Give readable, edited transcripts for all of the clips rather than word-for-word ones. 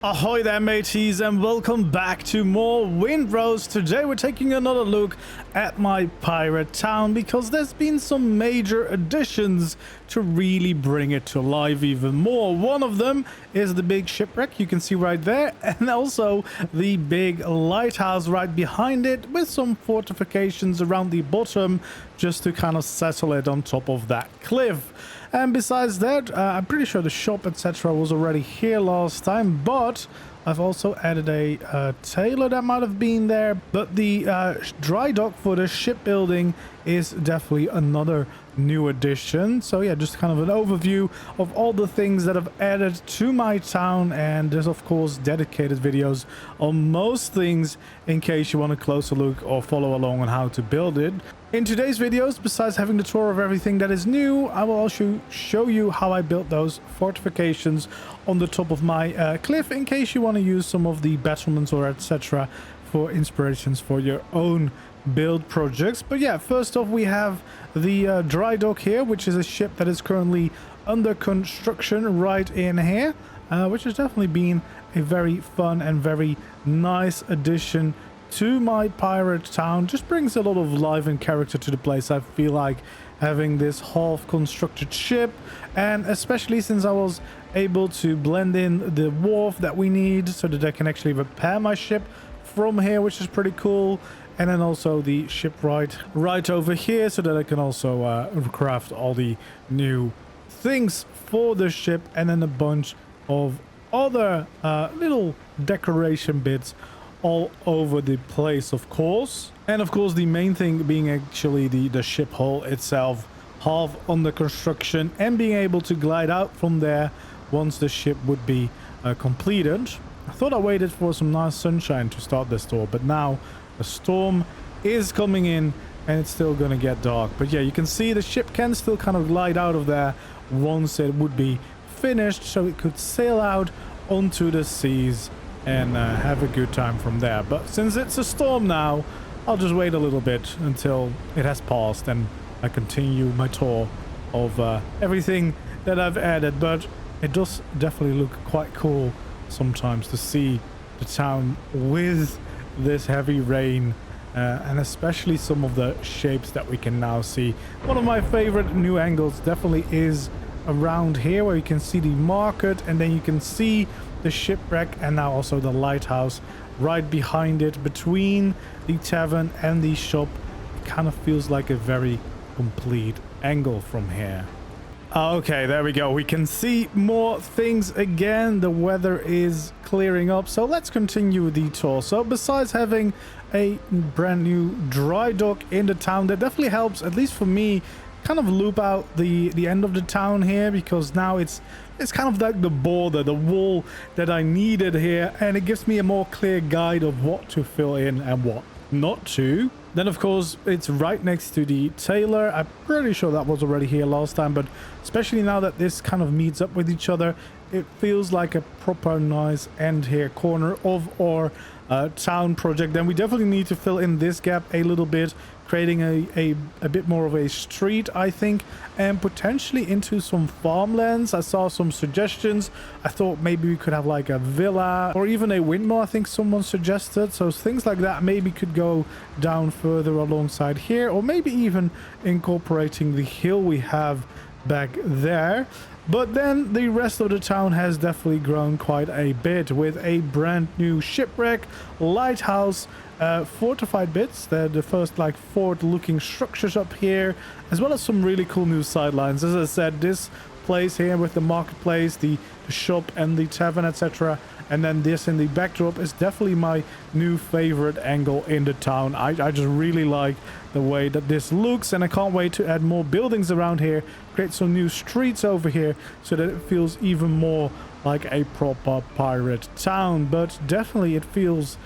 Ahoy there mateys, and welcome back to more Windrose. Today we're taking another look at my pirate town because there's been some major additions to really bring it to life even more. One of them is the big shipwreck you can see right there, and also the big lighthouse right behind it with some fortifications around the bottom just to kind of settle it on top of that cliff. And besides that, I'm pretty sure the shop, etc. was already here last time, but I've also added a tailor that might have been there. But the dry dock for the shipbuilding is definitely another new addition. So yeah, just kind of an overview of all the things that I've added to my town, and there's of course dedicated videos on most things in case you want a closer look or follow along on how to build it. In today's videos, besides having the tour of everything that is new, I will also show you how I built those fortifications on the top of my cliff in case you want to use some of the battlements or etc. for inspirations for your own build projects. But yeah, first off we have the dry dock here, which is a ship that is currently under construction right in here, which has definitely been a very fun and very nice addition to my pirate town. Just brings a lot of life and character to the place. I feel like having this half constructed ship, and especially since I was able to blend in the wharf that we need so that I can actually repair my ship from here, which is pretty cool. And then also the shipwright right over here so that I can also craft all the new things for the ship, and then a bunch of other little decoration bits all over the place, of course. And of course the main thing being actually the ship hull itself, half under construction, and being able to glide out from there once the ship would be completed. I thought I waited for some nice sunshine to start this tour, but now a storm is coming in and it's still gonna get dark. But yeah, you can see the ship can still kind of glide out of there once it would be finished, so it could sail out onto the seas and have a good time from there. But since it's a storm now, I'll just wait a little bit until it has passed and I continue my tour of everything that I've added. But it does definitely look quite cool sometimes to see the town with this heavy rain, and especially some of the shapes that we can now see. One of my favorite new angles definitely is around here, where you can see the market and then you can see the shipwreck, and now also the lighthouse right behind it. Between the tavern and the shop, it kind of feels like a very complete angle from here. Okay, there we go. We can see more things again. The weather is clearing up, so let's continue the tour. So besides having a brand new dry dock in the town, that definitely helps, at least for me, kind of loop out the end of the town here, because now it's kind of like the border, the wall that I needed here, and it gives me a more clear guide of what to fill in and what not to. Then of course it's right next to the tailor. I'm pretty sure that was already here last time, but especially now that this kind of meets up with each other, it feels like a proper nice end here corner of our town project. Then we definitely need to fill in this gap a little bit, creating a bit more of a street, I think, and potentially into some farmlands. I saw some suggestions. I thought maybe we could have like a villa or even a windmill, I think someone suggested. So things like that maybe could go down further alongside here, or maybe even incorporating the hill we have back there. But then the rest of the town has definitely grown quite a bit, with a brand new shipwreck, lighthouse, fortified bits, the first like fort looking structures up here, as well as some really cool new sidelines. As I said, this place here with the marketplace, the shop and the tavern, etc., and then this in the backdrop is definitely my new favorite angle in the town. I just really like the way that this looks, and I can't wait to add more buildings around here, create some new streets over here so that it feels even more like a proper pirate town. But definitely it feels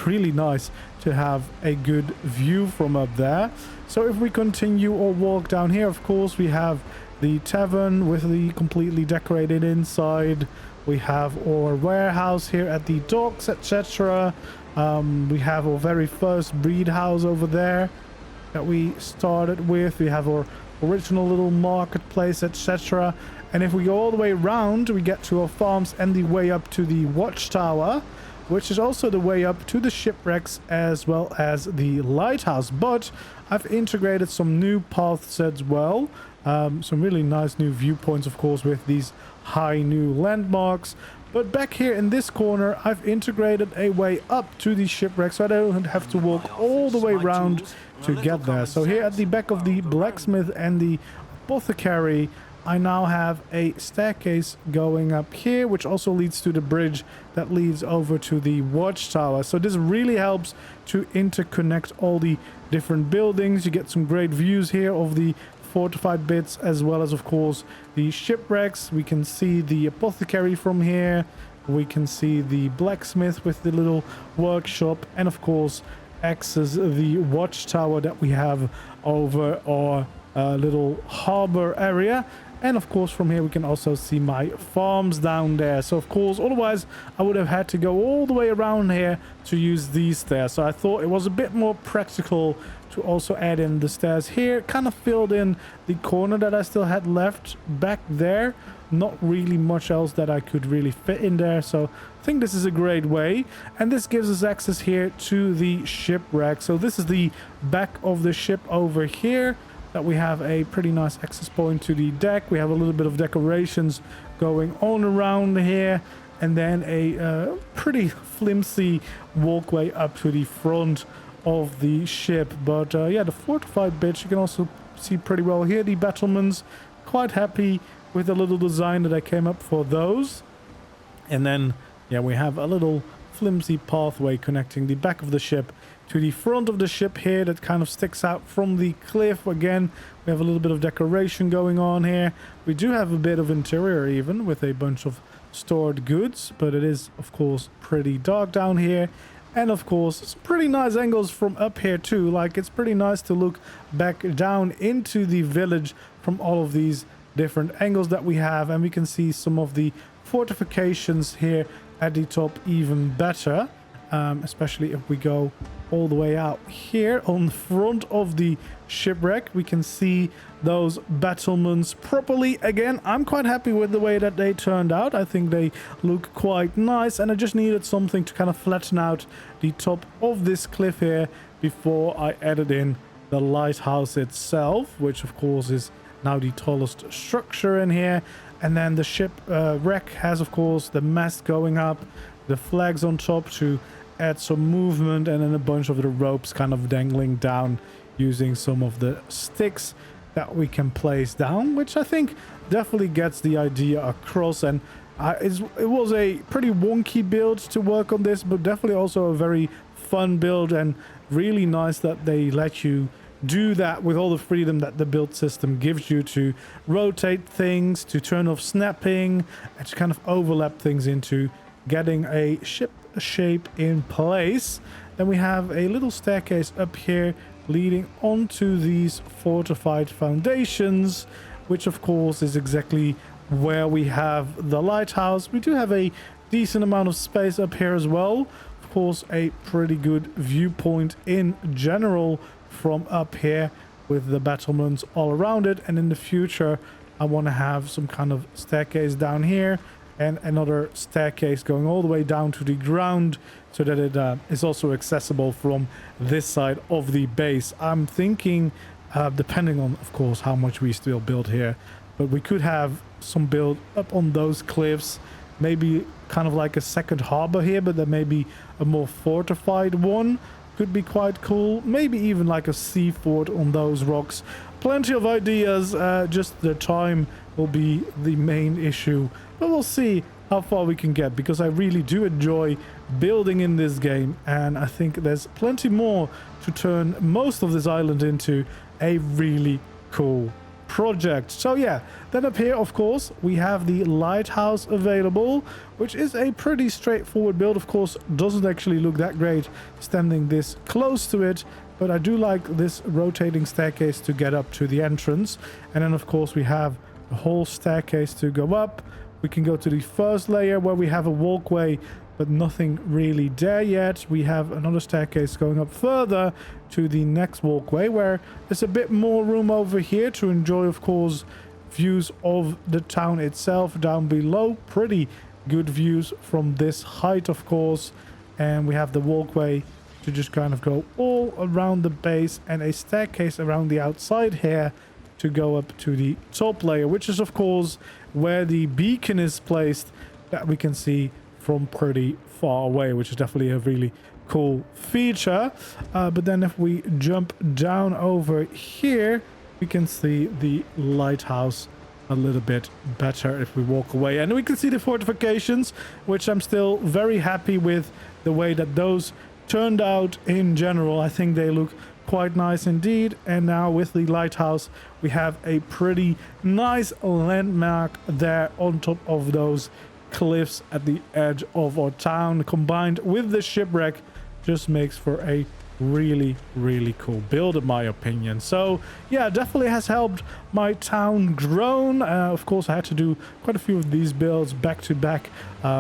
really nice to have a good view from up there. So if we continue or walk down here, of course we have the tavern with the completely decorated inside. We have our warehouse here at the docks, etc. We have our very first breed house over there that we started with. We have our original little marketplace, etc. And if we go all the way around, we get to our farms and the way up to the watchtower, which is also the way up to the shipwrecks as well as the lighthouse. But I've integrated some new paths as well. Some really nice new viewpoints, of course, with these high new landmarks. But back here in this corner, I've integrated a way up to the shipwreck, so I don't have to walk all the way around to get there. So here at the back of the blacksmith and the apothecary, I now have a staircase going up here, which also leads to the bridge that leads over to the watchtower. So this really helps to interconnect all the different buildings. You get some great views here of the fortified bits, as well as, of course, the shipwrecks. We can see the apothecary from here. We can see the blacksmith with the little workshop, and of course access the watchtower that we have over our little harbor area. And of course from here we can also see my farms down there. So of course otherwise I would have had to go all the way around here to use these stairs. So I thought it was a bit more practical to also add in the stairs here. Kind of filled in the corner that I still had left back there. Not really much else that I could really fit in there. So I think this is a great way. And this gives us access here to the shipwreck. So this is the back of the ship over here. That we have a pretty nice access point to the deck. We have a little bit of decorations going on around here, and then a pretty flimsy walkway up to the front of the ship. But yeah, the fortified bits you can also see pretty well here. The battlements, quite happy with the little design that I came up for those. And then yeah, we have a little flimsy pathway connecting the back of the ship to the front of the ship here that kind of sticks out from the cliff. Again, we have a little bit of decoration going on here. We do have a bit of interior even with a bunch of stored goods, but it is of course pretty dark down here. And of course some pretty nice angles from up here too. Like, it's pretty nice to look back down into the village from all of these different angles that we have, and we can see some of the fortifications here at the top even better. Especially if we go all the way out here on front of the shipwreck, we can see those battlements properly. Again, I'm quite happy with the way that they turned out. I think they look quite nice, and I just needed something to kind of flatten out the top of this cliff here before I added in the lighthouse itself, which of course is now the tallest structure in here. And then the shipwreck has of course the mast going up, the flags on top to add some movement, and then a bunch of the ropes kind of dangling down using some of the sticks that we can place down, which I think definitely gets the idea across. And it was a pretty wonky build to work on this, but definitely also a very fun build, and really nice that they let you do that with all the freedom that the build system gives you to rotate things, to turn off snapping, and to kind of overlap things into getting a ship shape in place. Then we have a little staircase up here leading onto these fortified foundations, which of course is exactly where we have the lighthouse. We do have a decent amount of space up here as well. Of course, a pretty good viewpoint in general from up here with the battlements all around it. And in the future I want to have some kind of staircase down here and another staircase going all the way down to the ground, so that it is also accessible from this side of the base. I'm thinking, depending on, of course, how much we still build here, but we could have some build up on those cliffs, maybe kind of like a second harbor here, but then maybe a more fortified one could be quite cool. Maybe even like a sea fort on those rocks. Plenty of ideas, just the time will be the main issue, but we'll see how far we can get, because I really do enjoy building in this game, and I think there's plenty more to turn most of this island into a really cool project. So yeah, then up here of course we have the lighthouse available, which is a pretty straightforward build. Of course, doesn't actually look that great standing this close to it, but I do like this rotating staircase to get up to the entrance. And then of course we have the whole staircase to go up. We can go to the first layer where we have a walkway, but nothing really there yet. We have another staircase going up further to the next walkway, where there's a bit more room over here to enjoy, of course, views of the town itself down below. Pretty good views from this height, of course. And we have the walkway to just kind of go all around the base, and a staircase around the outside here to go up to the top layer, which is of course where the beacon is placed that we can see from pretty far away, which is definitely a really cool feature. But then if we jump down over here, we can see the lighthouse a little bit better if we walk away, and we can see the fortifications, which I'm still very happy with the way that those turned out in general. I think they look quite nice indeed. And now with the lighthouse, we have a pretty nice landmark there on top of those cliffs at the edge of our town. Combined with the shipwreck, just makes for a really cool build in my opinion. So yeah, definitely has helped my town grown. Of course I had to do quite a few of these builds back to back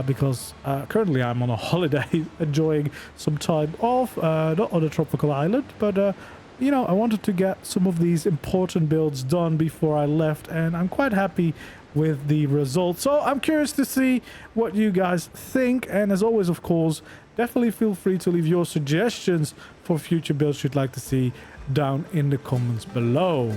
because currently I'm on a holiday enjoying some time off, not on a tropical island, but you know, I wanted to get some of these important builds done before I left, and I'm quite happy with the results. So I'm curious to see what you guys think, and as always, of course, definitely feel free to leave your suggestions for future builds you'd like to see down in the comments below.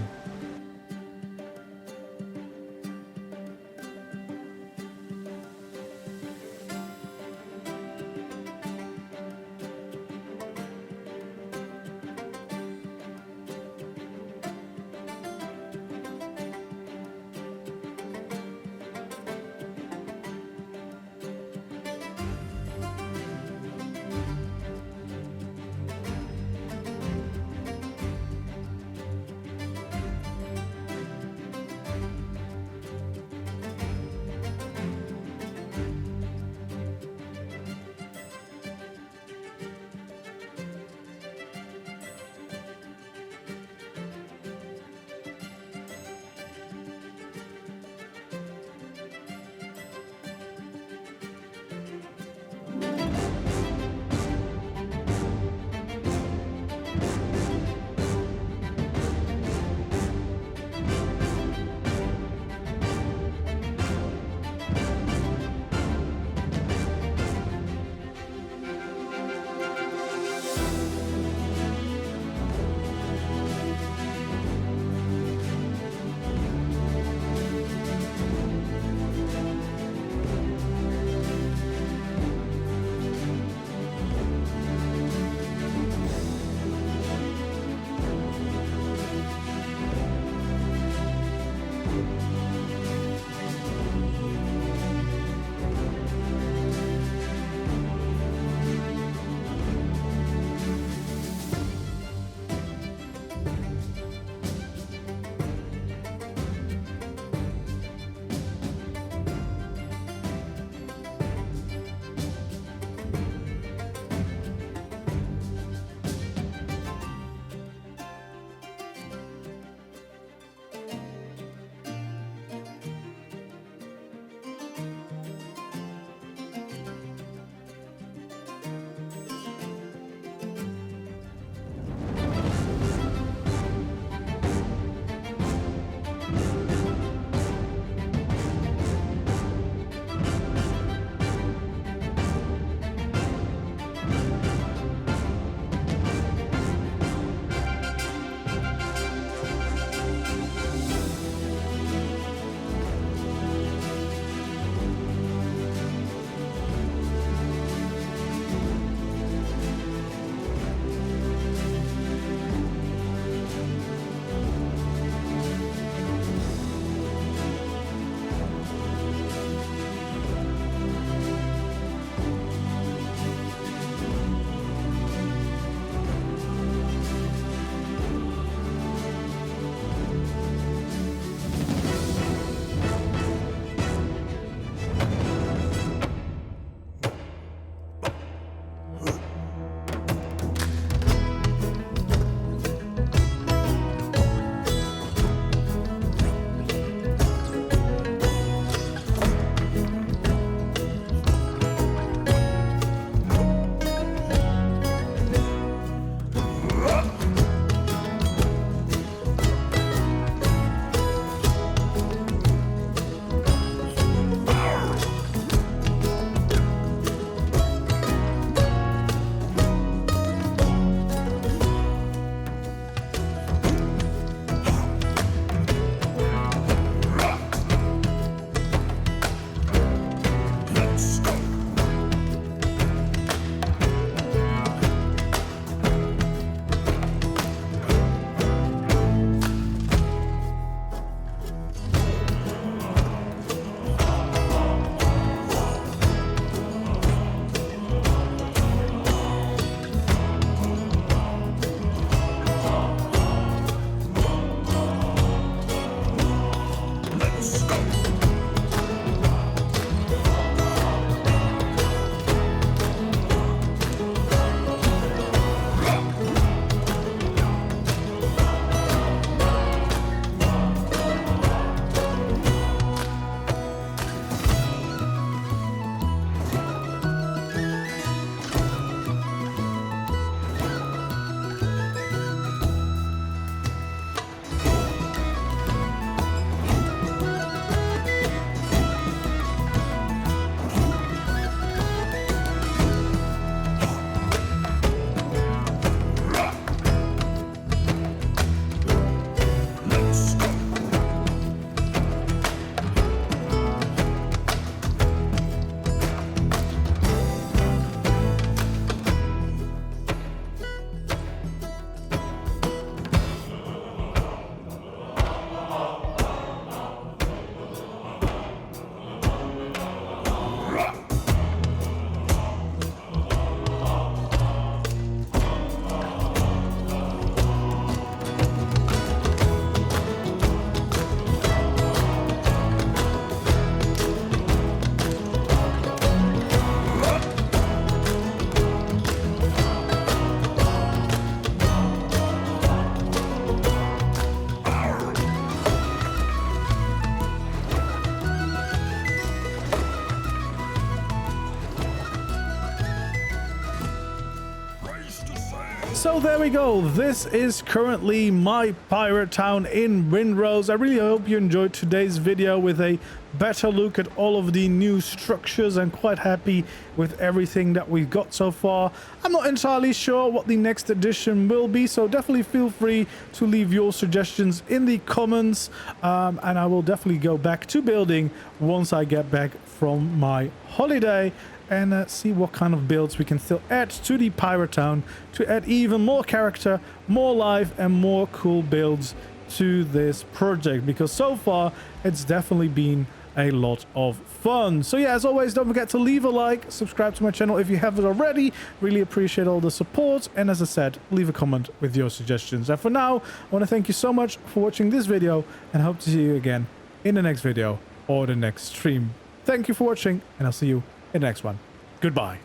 So there we go. This is currently my pirate town in Windrose. I really hope you enjoyed today's video with a better look at all of the new structures. I'm quite happy with everything that we've got so far. I'm not entirely sure what the next edition will be, so definitely feel free to leave your suggestions in the comments, and I will definitely go back to building once I get back from my holiday and see what kind of builds we can still add to the pirate town to add even more character, more life, and more cool builds to this project, because so far it's definitely been a lot of fun. So yeah, as always, don't forget to leave a like, subscribe to my channel if you haven't already. Really appreciate all the support, and as I said, leave a comment with your suggestions. And for now, I want to thank you so much for watching this video, and hope to see you again in the next video or the next stream. Thank you for watching, and I'll see you in the next one. Goodbye.